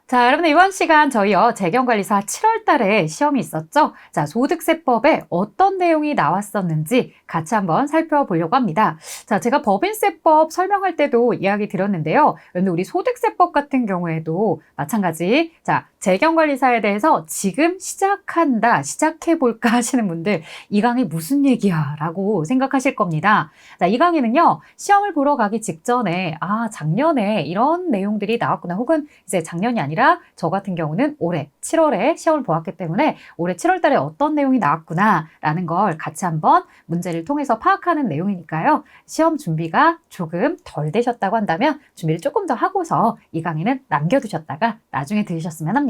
자, 여러분 이번 시간 저희요 재경관리사 7월 달에 시험이 있었죠. 자, 소득세법에 어떤 내용이 나왔었는지 같이 한번 살펴보려고 합니다. 자, 제가 법인세법 설명할 때도 이야기 드렸는데요. 근데 우리 소득세법 같은 경우에도 마찬가지. 자, 재경관리사에 대해서 지금 시작해볼까 하시는 분들 이 강의 무슨 얘기야 라고 생각하실 겁니다. 자, 이 강의는요 시험을 보러 가기 직전에 작년에 이런 내용들이 나왔구나, 혹은 이제 작년이 아니라 저 같은 경우는 올해 7월에 시험을 보았기 때문에 올해 7월 달에 어떤 내용이 나왔구나 라는 걸 같이 한번 문제를 통해서 파악하는 내용이니까요. 시험 준비가 조금 덜 되셨다고 한다면 준비를 조금 더 하고서 이 강의는 남겨두셨다가 나중에 들으셨으면 합니다.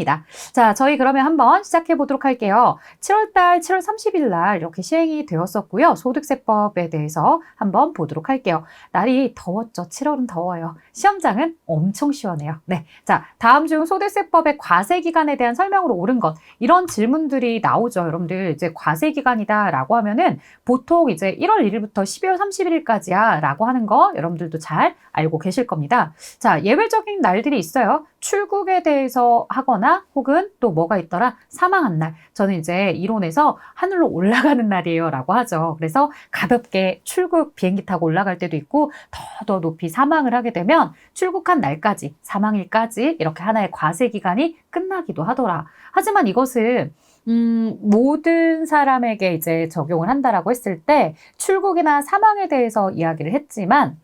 자, 저희 그러면 한번 시작해 보도록 할게요. 7월 달 7월 30일 날 이렇게 시행이 되었었고요. 소득세법에 대해서 한번 보도록 할게요. 날이 더웠죠. 7월은 더워요. 시험장은 엄청 시원해요. 네, 자, 다음 중 소득세법의 과세기간에 대한 설명으로 옳은 것, 이런 질문들이 나오죠. 여러분들 이제 과세기간이다 라고 하면은 보통 이제 1월 1일부터 12월 31일까지야 라고 하는 거 여러분들도 잘 알고 계실 겁니다. 자, 예외적인 날들이 있어요. 출국에 대해서 하거나 혹은 또 뭐가 있더라? 사망한 날. 저는 이제 이론에서 하늘로 올라가는 날이에요 라고 하죠. 그래서 가볍게 출국 비행기 타고 올라갈 때도 있고 더 높이 사망을 하게 되면 출국한 날까지, 사망일까지 이렇게 하나의 과세 기간이 끝나기도 하더라. 하지만 이것은 모든 사람에게 이제 적용을 한다라고 했을 때 출국이나 사망에 대해서 이야기를 했지만,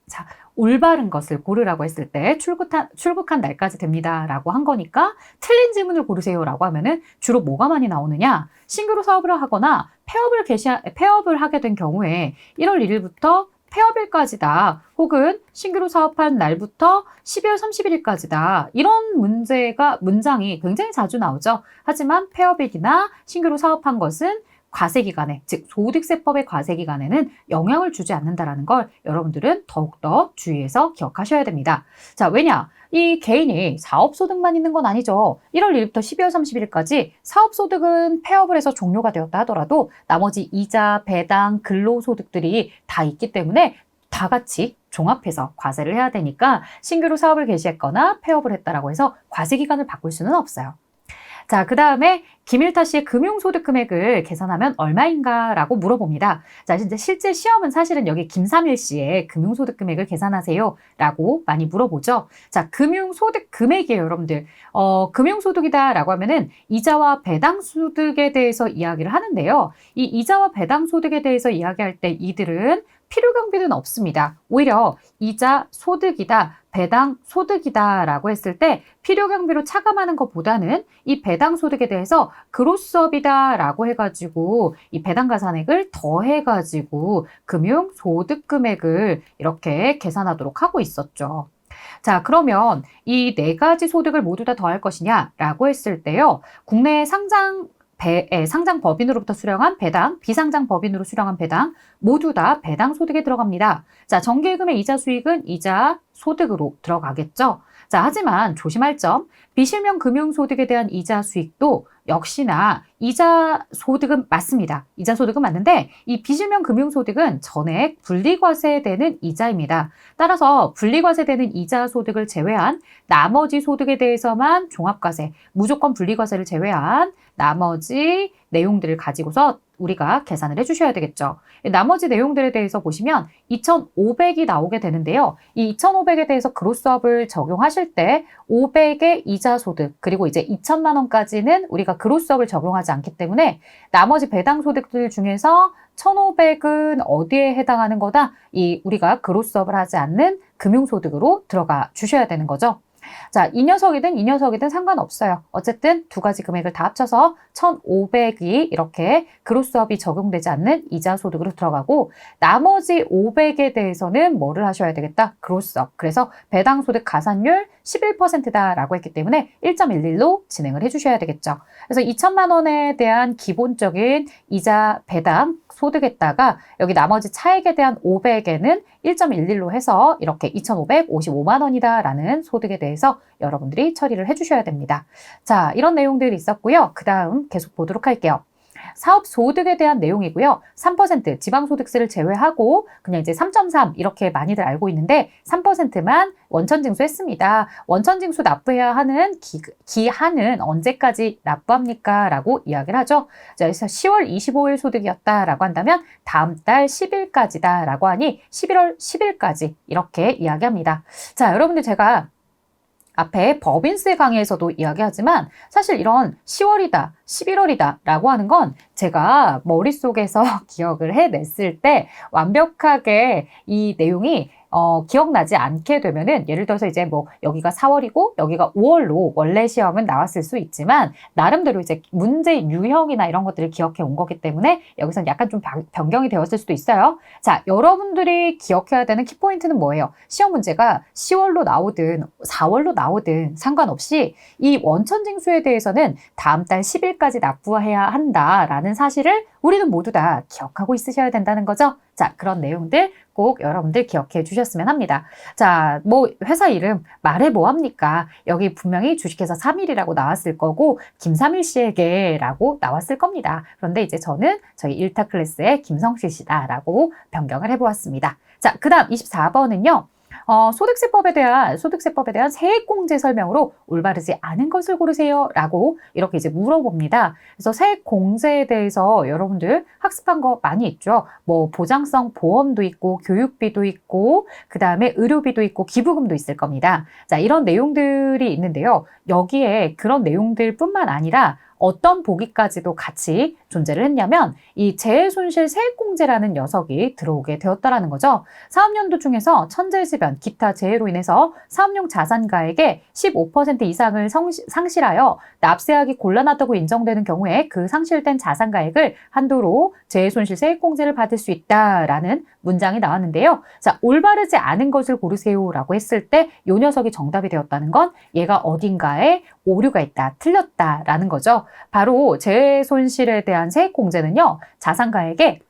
자, 올바른 것을 고르라고 했을 때 출국한 날까지 됩니다 라고 한 거니까 틀린 질문을 고르세요 라고 하면은 주로 뭐가 많이 나오느냐? 신규로 사업을 하거나 폐업을 하게 된 경우에 1월 1일부터 폐업일까지다, 혹은 신규로 사업한 날부터 12월 31일까지다. 이런 문장이 굉장히 자주 나오죠. 하지만 폐업일이나 신규로 사업한 것은 과세기간에, 즉 소득세법의 과세기간에는 영향을 주지 않는다는 걸 여러분들은 더욱더 주의해서 기억하셔야 됩니다. 자, 왜냐? 이 개인이 사업소득만 있는 건 아니죠. 1월 1일부터 12월 30일까지 사업소득은 폐업을 해서 종료가 되었다 하더라도 나머지 이자, 배당, 근로소득들이 다 있기 때문에 다 같이 종합해서 과세를 해야 되니까 신규로 사업을 개시했거나 폐업을 했다라고 해서 과세기간을 바꿀 수는 없어요. 자, 그 다음에 김일타 씨의 금융소득 금액을 계산하면 얼마인가 라고 물어봅니다. 자, 이제 실제 시험은 사실은 여기 김삼일 씨의 금융소득 금액을 계산하세요 라고 많이 물어보죠. 자, 금융소득 금액이에요, 여러분들. 금융소득이다 라고 하면은 이자와 배당소득에 대해서 이야기를 하는데요. 이 이자와 배당소득에 대해서 이야기할 때 이들은 필요경비는 없습니다. 오히려 이자 소득이다, 배당 소득이다 라고 했을 때 필요경비로 차감하는 것보다는 이 배당 소득에 대해서 그로스업이다 라고 해가지고 이 배당 가산액을 더해가지고 금융 소득 금액을 이렇게 계산하도록 하고 있었죠. 자, 그러면 이 네 가지 소득을 모두 다 더할 것이냐 라고 했을 때요, 국내 상장 법인으로부터 수령한 배당, 비상장 법인으로 수령한 배당 모두 다 배당 소득에 들어갑니다. 자, 정기예금의 이자 수익은 이자 소득으로 들어가겠죠. 자, 하지만 조심할 점, 비실명 금융소득에 대한 이자 수익도 역시나 이자 소득은 맞습니다. 이자 소득은 맞는데 이 비실명 금융소득은 전액 분리과세되는 이자입니다. 따라서 분리과세되는 이자 소득을 제외한 나머지 소득에 대해서만 종합과세, 무조건 분리과세를 제외한 나머지 내용들을 가지고서 우리가 계산을 해주셔야 되겠죠. 나머지 내용들에 대해서 보시면 2,500이 나오게 되는데요. 이 2,500에 대해서 그로스업을 적용하실 때 500의 이자 소득, 그리고 이제 2천만 원까지는 우리가 그로스업을 적용하지 않기 때문에 나머지 배당 소득들 중에서 1,500은 어디에 해당하는 거다? 이 우리가 그로스업을 하지 않는 금융소득으로 들어가 주셔야 되는 거죠. 자, 이 녀석이든 상관없어요. 어쨌든 두 가지 금액을 다 합쳐서 1,500이 이렇게 그로스업이 적용되지 않는 이자 소득으로 들어가고, 나머지 500에 대해서는 뭐를 하셔야 되겠다? 그로스업. 그래서 배당 소득 가산율 11%다라고 했기 때문에 1.11로 진행을 해주셔야 되겠죠. 그래서 2천만 원에 대한 기본적인 이자 배당 소득에다가 여기 나머지 차액에 대한 500에는 1.11로 해서 이렇게 2,555만 원이다라는 소득에 대해서 여러분들이 처리를 해주셔야 됩니다. 자, 이런 내용들이 있었고요. 그 다음 계속 보도록 할게요. 사업 소득에 대한 내용이고요. 3% 지방소득세를 제외하고 그냥 이제 3.3 이렇게 많이들 알고 있는데 3%만 원천징수했습니다. 원천징수 납부해야 하는 기한은 언제까지 납부합니까? 라고 이야기를 하죠. 자, 그래서 10월 25일 소득이었다라고 한다면 다음 달 10일까지다 라고 하니 11월 10일까지 이렇게 이야기합니다. 자, 여러분들 제가 앞에 법인세 강의에서도 이야기하지만 사실 이런 10월이다, 11월이다 라고 하는 건 제가 머릿속에서 기억을 해냈을 때 완벽하게 이 내용이 기억나지 않게 되면은 예를 들어서 이제 뭐 여기가 4월이고 여기가 5월로 원래 시험은 나왔을 수 있지만 나름대로 이제 문제 유형이나 이런 것들을 기억해 온 거기 때문에 여기서는 약간 좀 변경이 되었을 수도 있어요. 자, 여러분들이 기억해야 되는 키포인트는 뭐예요? 시험 문제가 10월로 나오든 4월로 나오든 상관없이 이 원천징수에 대해서는 다음 달 10일까지 납부해야 한다라는 사실을 우리는 모두 다 기억하고 있으셔야 된다는 거죠. 자, 그런 내용들 꼭 여러분들 기억해 주셨으면 합니다. 자, 뭐 회사 이름 말해 뭐 합니까? 여기 분명히 주식회사 3일이라고 나왔을 거고 김삼일 씨에게 라고 나왔을 겁니다. 그런데 이제 저는 저희 1타 클래스의 김성실 씨다라고 변경을 해보았습니다. 자, 그 다음 24번은요. 소득세법에 대한 세액공제 설명으로 올바르지 않은 것을 고르세요 라고 이렇게 이제 물어봅니다. 그래서 세액공제에 대해서 여러분들 학습한 거 많이 있죠. 뭐 보장성 보험도 있고 교육비도 있고 그 다음에 의료비도 있고 기부금도 있을 겁니다. 자, 이런 내용들이 있는데요. 여기에 그런 내용들 뿐만 아니라 어떤 보기까지도 같이 존재를 했냐면 이 재해손실 세액공제라는 녀석이 들어오게 되었다라는 거죠. 사업연도 중에서 천재지변, 기타 재해로 인해서 사업용 자산가액의 15% 이상을 상실하여 납세하기 곤란하다고 인정되는 경우에 그 상실된 자산가액을 한도로 재해손실 세액공제를 받을 수 있다라는 문장이 나왔는데요. 자, 올바르지 않은 것을 고르세요라고 했을 때 이 녀석이 정답이 되었다는 건 얘가 어딘가에 오류가 있다, 틀렸다라는 거죠. 바로 재해손실에 대한 세액공제는요. 자산가액의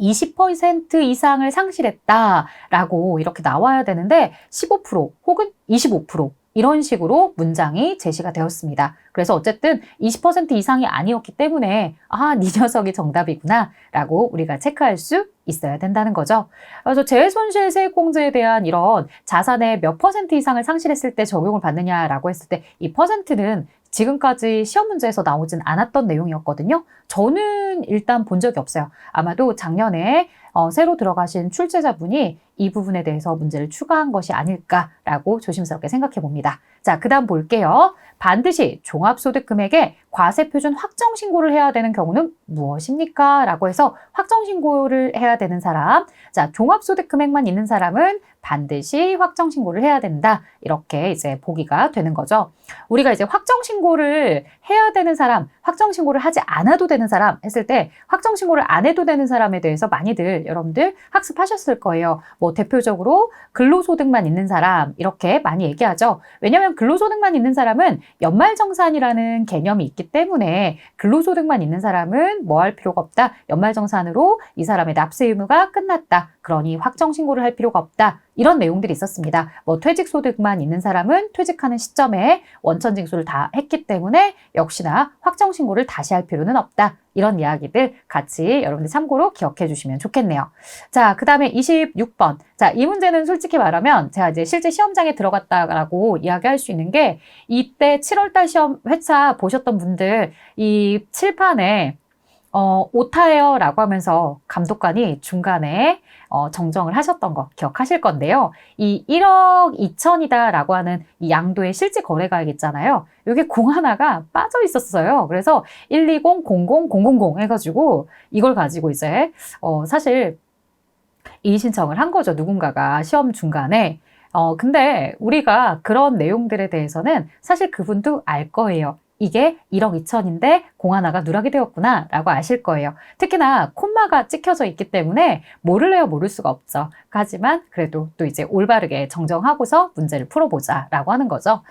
20% 이상을 상실했다라고 이렇게 나와야 되는데 15% 혹은 25% 이런 식으로 문장이 제시가 되었습니다. 그래서 어쨌든 20% 이상이 아니었기 때문에 네 녀석이 정답이구나 라고 우리가 체크할 수 있어야 된다는 거죠. 그래서 재해손실 세액공제에 대한 이런 자산의 몇 퍼센트 이상을 상실했을 때 적용을 받느냐라고 했을 때 이 퍼센트는 지금까지 시험 문제에서 나오진 않았던 내용이었거든요. 저는 일단 본 적이 없어요. 아마도 작년에 새로 들어가신 출제자분이 이 부분에 대해서 문제를 추가한 것이 아닐까라고 조심스럽게 생각해 봅니다. 자, 그 다음 볼게요. 반드시 종합소득금액에 과세표준 확정신고를 해야 되는 경우는 무엇입니까? 라고 해서 확정신고를 해야 되는 사람, 자, 종합소득금액만 있는 사람은 반드시 확정신고를 해야 된다. 이렇게 이제 보기가 되는 거죠. 우리가 이제 확정신고를 해야 되는 사람, 확정신고를 하지 않아도 되는 사람 했을 때 확정신고를 안 해도 되는 사람에 대해서 많이들 여러분들 학습하셨을 거예요. 뭐 대표적으로 근로소득만 있는 사람 이렇게 많이 얘기하죠. 왜냐하면 근로소득만 있는 사람은 연말정산이라는 개념이 있기 때문에 근로소득만 있는 사람은 뭐 할 필요가 없다. 연말정산으로 이 사람의 납세 의무가 끝났다. 그러니 확정신고를 할 필요가 없다. 이런 내용들이 있었습니다. 뭐 퇴직소득만 있는 사람은 퇴직하는 시점에 원천징수를 다 했기 때문에 역시나 확정신고를 다시 할 필요는 없다. 이런 이야기들 같이 여러분들 참고로 기억해 주시면 좋겠네요. 자, 그 다음에 26번. 자, 이 문제는 솔직히 말하면 제가 이제 실제 시험장에 들어갔다라고 이야기할 수 있는 게 이때 7월달 시험 회차 보셨던 분들 이 칠판에 오타예요 라고 하면서 감독관이 중간에 정정을 하셨던 거 기억하실 건데요. 이 1억 2천이다 라고 하는 이 양도의 실제 거래가액 있잖아요. 이게 공 하나가 빠져 있었어요. 그래서 120, 00, 000 해가지고 이걸 가지고 이제 사실 이의 신청을 한 거죠. 누군가가 시험 중간에. 근데 우리가 그런 내용들에 대해서는 사실 그분도 알 거예요. 이게 1억 2천인데 공 하나가 누락이 되었구나 라고 아실 거예요. 특히나 콤마가 찍혀져 있기 때문에 모를래야 모를 수가 없죠. 하지만 그래도 또 이제 올바르게 정정하고서 문제를 풀어보자 라고 하는 거죠.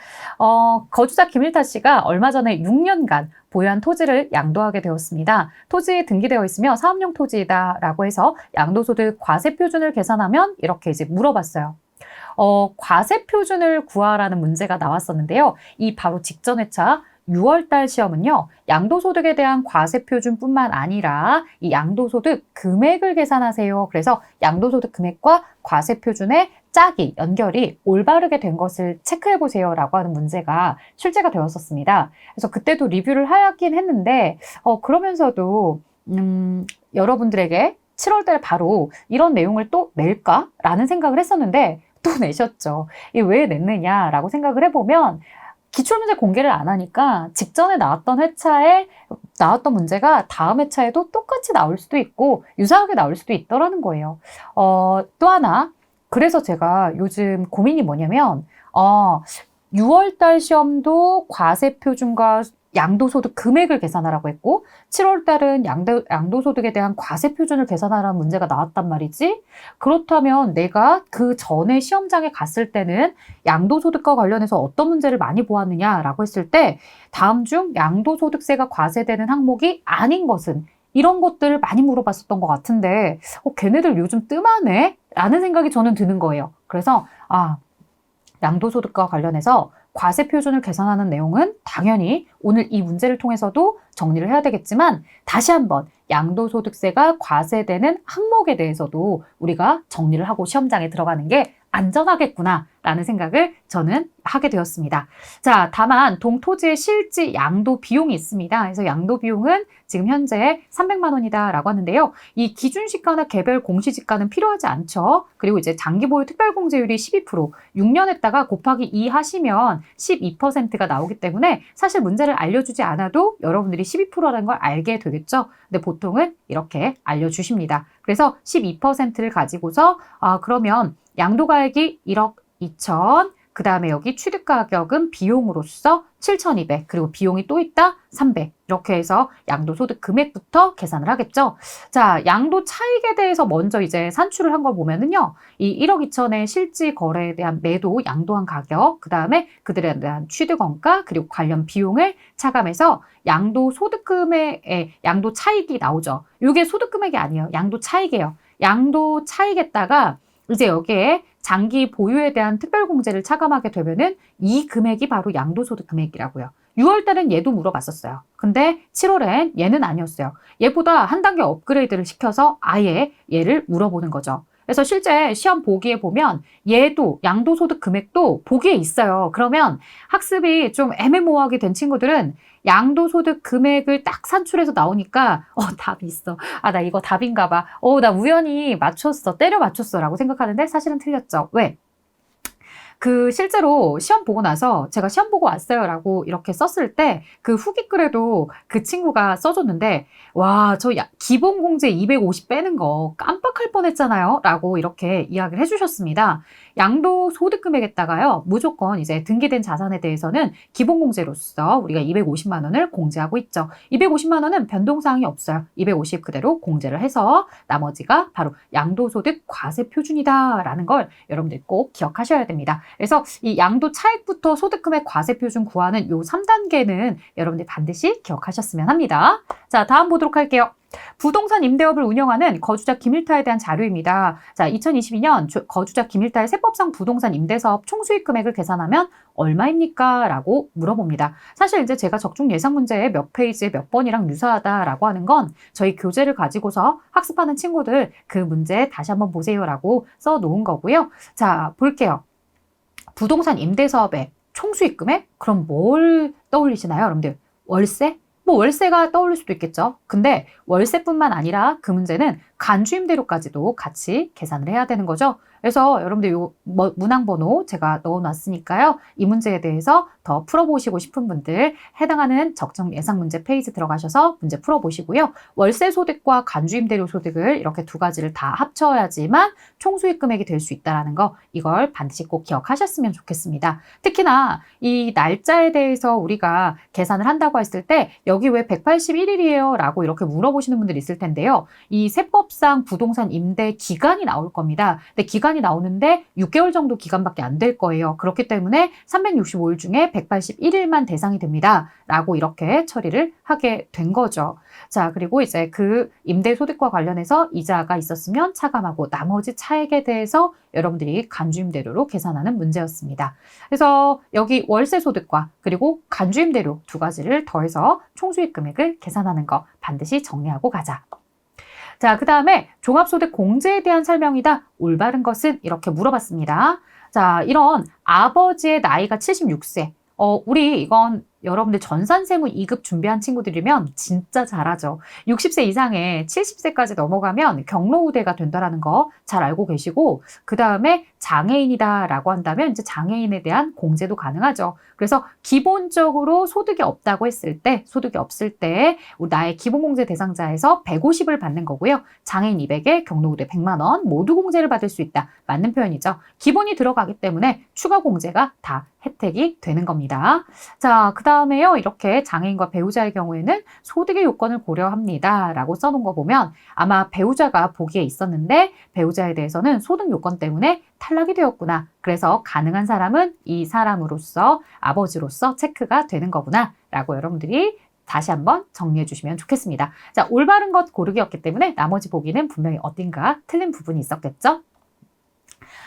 거주자 김일타 씨가 얼마 전에 6년간 보유한 토지를 양도하게 되었습니다. 토지에 등기되어 있으며 사업용 토지이다 라고 해서 양도소득 과세표준을 계산하면 이렇게 이제 물어봤어요. 과세표준을 구하라는 문제가 나왔었는데요. 이 바로 직전 회차 6월달 시험은요, 양도소득에 대한 과세표준뿐만 아니라 이 양도소득 금액을 계산하세요. 그래서 양도소득 금액과 과세표준의 짝이, 연결이 올바르게 된 것을 체크해 보세요라고 하는 문제가 출제가 되었었습니다. 그래서 그때도 리뷰를 하긴 했는데, 그러면서도, 여러분들에게 7월 달에 바로 이런 내용을 또 낼까라는 생각을 했었는데, 또 내셨죠. 이게 왜 냈느냐라고 생각을 해보면, 기출문제 공개를 안 하니까 직전에 나왔던 회차에 나왔던 문제가 다음 회차에도 똑같이 나올 수도 있고 유사하게 나올 수도 있더라는 거예요. 또 하나, 그래서 제가 요즘 고민이 뭐냐면 6월달 시험도 과세표준과 양도소득 금액을 계산하라고 했고 7월달은 양도소득에 대한 과세표준을 계산하라는 문제가 나왔단 말이지. 그렇다면 내가 그 전에 시험장에 갔을 때는 양도소득과 관련해서 어떤 문제를 많이 보았느냐라고 했을 때 다음 중 양도소득세가 과세되는 항목이 아닌 것은 이런 것들을 많이 물어봤었던 것 같은데 걔네들 요즘 뜸하네? 라는 생각이 저는 드는 거예요. 그래서 양도소득과 관련해서 과세표준을 계산하는 내용은 당연히 오늘 이 문제를 통해서도 정리를 해야 되겠지만 다시 한번 양도소득세가 과세되는 항목에 대해서도 우리가 정리를 하고 시험장에 들어가는 게 안전하겠구나라는 생각을 저는 하게 되었습니다. 자, 다만 동토지의 실지 양도 비용이 있습니다. 그래서 양도 비용은 지금 현재 300만 원이다라고 하는데요. 이 기준시가나 개별 공시지가는 필요하지 않죠. 그리고 이제 장기보유 특별공제율이 12%, 6년 했다가 곱하기 2 하시면 12%가 나오기 때문에 사실 문제를 알려주지 않아도 여러분들이 12%라는 걸 알게 되겠죠. 근데 보통은 이렇게 알려주십니다. 그래서 12%를 가지고서 그러면 양도가액이 1억 2천, 그 다음에 여기 취득가격은 비용으로서 7,200, 그리고 비용이 또 있다 300. 이렇게 해서 양도소득 금액부터 계산을 하겠죠. 자, 양도 차익에 대해서 먼저 이제 산출을 한 걸 보면은요, 이 1억 2천의 실지 거래에 대한 매도 양도한 가격, 그 다음에 그들에 대한 취득원가, 그리고 관련 비용을 차감해서 양도소득 금액의 양도 차익이 나오죠. 이게 소득 금액이 아니에요. 양도 차익이에요. 양도 차익에다가 이제 여기에 장기 보유에 대한 특별공제를 차감하게 되면은 이 금액이 바로 양도소득 금액이라고요. 6월 달엔 얘도 물어봤었어요. 근데 7월엔 얘는 아니었어요. 얘보다 한 단계 업그레이드를 시켜서 아예 얘를 물어보는 거죠. 그래서 실제 시험 보기에 보면 얘도 양도소득 금액도 보기에 있어요. 그러면 학습이 좀 애매모호하게 된 친구들은 양도소득 금액을 딱 산출해서 나오니까 답이 있어. 나 이거 답인가 봐. 나 우연히 맞췄어. 때려 맞췄어. 라고 생각하는데 사실은 틀렸죠. 왜? 실제로 시험 보고 나서 제가 시험 보고 왔어요 라고 이렇게 썼을 때 그 후기 글에도 그 친구가 써줬는데 와, 저 기본 공제 250 빼는 거 깜빡할 뻔했잖아요 라고 이렇게 이야기를 해주셨습니다. 양도소득 금액에다가요 무조건 이제 등기된 자산에 대해서는 기본 공제로서 우리가 250만 원을 공제하고 있죠. 250만 원은 변동사항이 없어요. 250 그대로 공제를 해서 나머지가 바로 양도소득 과세 표준이다 라는 걸 여러분들 꼭 기억하셔야 됩니다. 그래서 이 양도 차익부터 소득금액 과세표준 구하는 요 3단계는 여러분들 반드시 기억하셨으면 합니다. 자, 다음 보도록 할게요. 부동산 임대업을 운영하는 거주자 기밀타에 대한 자료입니다. 자, 2022년 거주자 기밀타의 세법상 부동산 임대사업 총수익 금액을 계산하면 얼마입니까? 라고 물어봅니다. 사실 이제 제가 적중 예상 문제의 몇 페이지에 몇 번이랑 유사하다라고 하는 건 저희 교재를 가지고서 학습하는 친구들 그 문제 다시 한번 보세요라고 써놓은 거고요. 자, 볼게요. 부동산 임대사업의 총수익 금액? 그럼 뭘 떠올리시나요, 여러분들? 월세? 뭐 월세가 떠오를 수도 있겠죠. 근데 월세뿐만 아니라 그 문제는 간주임대료까지도 같이 계산을 해야 되는 거죠. 그래서 여러분들 요 문항번호 제가 넣어놨으니까요. 이 문제에 대해서 더 풀어보시고 싶은 분들 해당하는 적정 예상 문제 페이지 들어가셔서 문제 풀어보시고요. 월세 소득과 간주임대료 소득을 이렇게 두 가지를 다 합쳐야지만 총수익 금액이 될 수 있다는 거 이걸 반드시 꼭 기억하셨으면 좋겠습니다. 특히나 이 날짜에 대해서 우리가 계산을 한다고 했을 때 여기 왜 181일이에요? 라고 이렇게 물어보시는 분들이 있을 텐데요. 이 세법상 부동산 임대 기간이 나올 겁니다. 근데 기간이 나오는데 6개월 정도 기간밖에 안 될 거예요. 그렇기 때문에 365일 중에 181일만 대상이 됩니다. 라고 이렇게 처리를 하게 된 거죠. 자, 그리고 이제 그 임대소득과 관련해서 이자가 있었으면 차감하고 나머지 차액에 대해서 여러분들이 간주임대료로 계산하는 문제였습니다. 그래서 여기 월세소득과 그리고 간주임대료 두 가지를 더해서 총수익 금액을 계산하는 거 반드시 정리하고 가자. 자, 그 다음에 종합소득 공제에 대한 설명이다. 올바른 것은 이렇게 물어봤습니다. 자, 이런 아버지의 나이가 76세. 우리 이건 여러분들 전산세무 2급 준비한 친구들이면 진짜 잘하죠. 60세 이상에 70세까지 넘어가면 경로우대가 된다는 거 잘 알고 계시고, 그 다음에 장애인이다라고 한다면 이제 장애인에 대한 공제도 가능하죠. 그래서 기본적으로 소득이 없다고 했을 때, 소득이 없을 때 나의 기본공제 대상자에서 150을 받는 거고요. 장애인 200에 경로우대 100만 원 모두 공제를 받을 수 있다. 맞는 표현이죠. 기본이 들어가기 때문에 추가 공제가 다 혜택이 되는 겁니다. 자, 그 다음에요. 이렇게 장애인과 배우자의 경우에는 소득의 요건을 고려합니다. 라고 써놓은 거 보면 아마 배우자가 보기에 있었는데 배우자에 대해서는 소득 요건 때문에 탈락이 되었구나. 그래서 가능한 사람은 이 사람으로서 아버지로서 체크가 되는 거구나. 라고 여러분들이 다시 한번 정리해 주시면 좋겠습니다. 자, 올바른 것 고르기였기 때문에 나머지 보기는 분명히 어딘가 틀린 부분이 있었겠죠?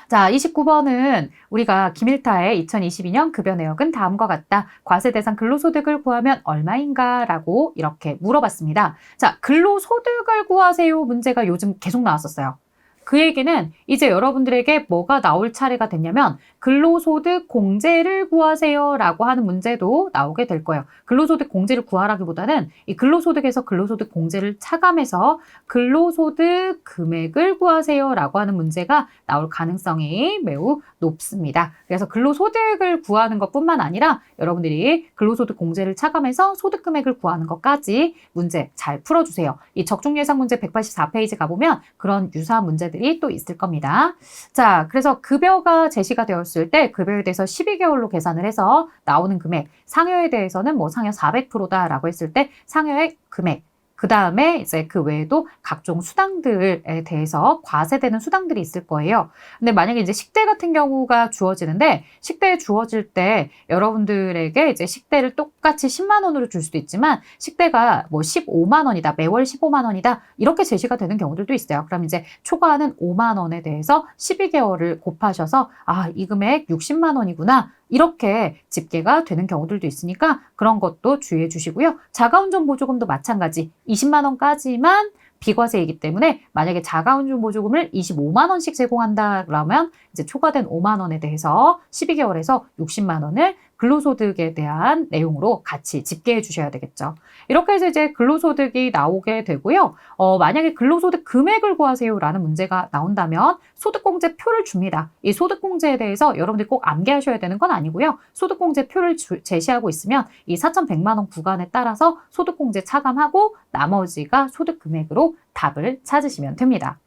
자, 29번은 우리가 김일타의 2022년 급여 내역은 다음과 같다. 과세 대상 근로소득을 구하면 얼마인가? 라고 이렇게 물어봤습니다. 자, 근로소득을 구하세요 문제가 요즘 계속 나왔었어요. 그 얘기는 이제 여러분들에게 뭐가 나올 차례가 됐냐면 근로소득 공제를 구하세요 라고 하는 문제도 나오게 될 거예요. 근로소득 공제를 구하라기보다는 이 근로소득에서 근로소득 공제를 차감해서 근로소득 금액을 구하세요 라고 하는 문제가 나올 가능성이 매우 높습니다. 그래서 근로소득을 구하는 것뿐만 아니라 여러분들이 근로소득 공제를 차감해서 소득 금액을 구하는 것까지 문제 잘 풀어주세요. 이 적중예상 문제 184페이지 가보면 그런 유사한 문제들이 또 있을 겁니다. 자, 그래서 급여가 제시가 되었을 때 급여에 대해서 12개월로 계산을 해서 나오는 금액, 상여에 대해서는 뭐 상여 400%다라고 했을 때 상여의 금액, 그 다음에 이제 그 외에도 각종 수당들에 대해서 과세되는 수당들이 있을 거예요. 근데 만약에 이제 식대 같은 경우가 주어지는데 식대에 주어질 때 여러분들에게 이제 식대를 똑같이 10만 원으로 줄 수도 있지만 식대가 뭐 15만 원이다, 매월 15만 원이다 이렇게 제시가 되는 경우들도 있어요. 그럼 이제 초과하는 5만 원에 대해서 12개월을 곱하셔서 아, 이 금액 60만 원이구나. 이렇게 집계가 되는 경우들도 있으니까 그런 것도 주의해 주시고요. 자가운전 보조금도 마찬가지 20만 원까지만 비과세이기 때문에 만약에 자가운전 보조금을 25만 원씩 제공한다 그러면 이제 초과된 5만 원에 대해서 12개월에서 60만 원을 근로소득에 대한 내용으로 같이 집계해 주셔야 되겠죠. 이렇게 해서 이제 근로소득이 나오게 되고요. 만약에 근로소득 금액을 구하세요라는 문제가 나온다면 소득공제표를 줍니다. 이 소득공제에 대해서 여러분들이 꼭 암기하셔야 되는 건 아니고요. 소득공제표를 제시하고 있으면 이 4,100만 원 구간에 따라서 소득공제 차감하고 나머지가 소득금액으로 답을 찾으시면 됩니다.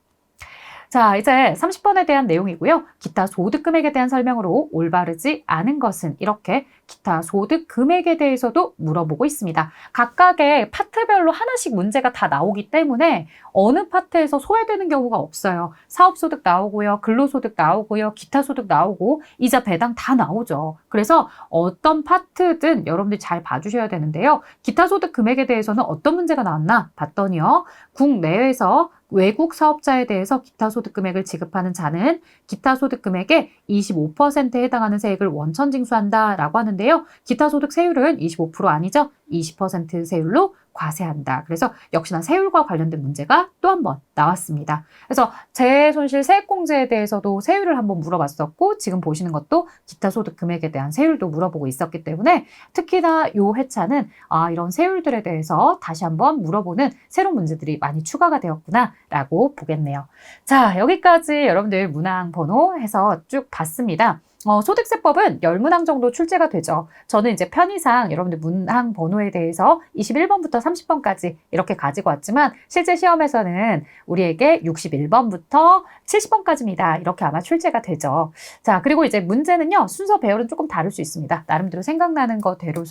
자, 이제 30번에 대한 내용이고요. 기타 소득 금액에 대한 설명으로 올바르지 않은 것은 이렇게 기타 소득 금액에 대해서도 물어보고 있습니다. 각각의 파트별로 하나씩 문제가 다 나오기 때문에 어느 파트에서 소외되는 경우가 없어요. 사업소득 나오고요. 근로소득 나오고요. 기타 소득 나오고 이자 배당 다 나오죠. 그래서 어떤 파트든 여러분들 잘 봐주셔야 되는데요. 기타 소득 금액에 대해서는 어떤 문제가 나왔나 봤더니요. 국내에서 외국 사업자에 대해서 기타 소득 금액을 지급하는 자는 기타 소득 금액의 25%에 해당하는 세액을 원천 징수한다라고 하는데요. 기타 소득 세율은 25% 아니죠? 20% 세율로 과세한다. 그래서 역시나 세율과 관련된 문제가 또 한 번 나왔습니다. 그래서 재해손실 세액공제에 대해서도 세율을 한번 물어봤었고 지금 보시는 것도 기타 소득 금액에 대한 세율도 물어보고 있었기 때문에 특히나 이 회차는 이런 세율들에 대해서 다시 한번 물어보는 새로운 문제들이 많이 추가가 되었구나 라고 보겠네요. 자, 여기까지 여러분들 문항 번호 해서 쭉 봤습니다. 소득세법은 10문항 정도 출제가 되죠. 저는 이제 편의상 여러분들 문항 번호에 대해서 21번부터 30번까지 이렇게 가지고 왔지만 실제 시험에서는 우리에게 61번부터 70번까지입니다. 이렇게 아마 출제가 되죠. 자, 그리고 이제 문제는요. 순서 배열은 조금 다를 수 있습니다. 나름대로 생각나는 거대로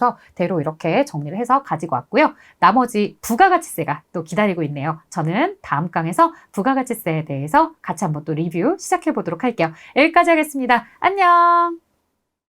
이렇게 정리를 해서 가지고 왔고요. 나머지 부가가치세가 또 기다리고 있네요. 저는 다음 강에서 부가가치세에 대해서 같이 한번 또 리뷰 시작해 보도록 할게요. 여기까지 하겠습니다. 안녕!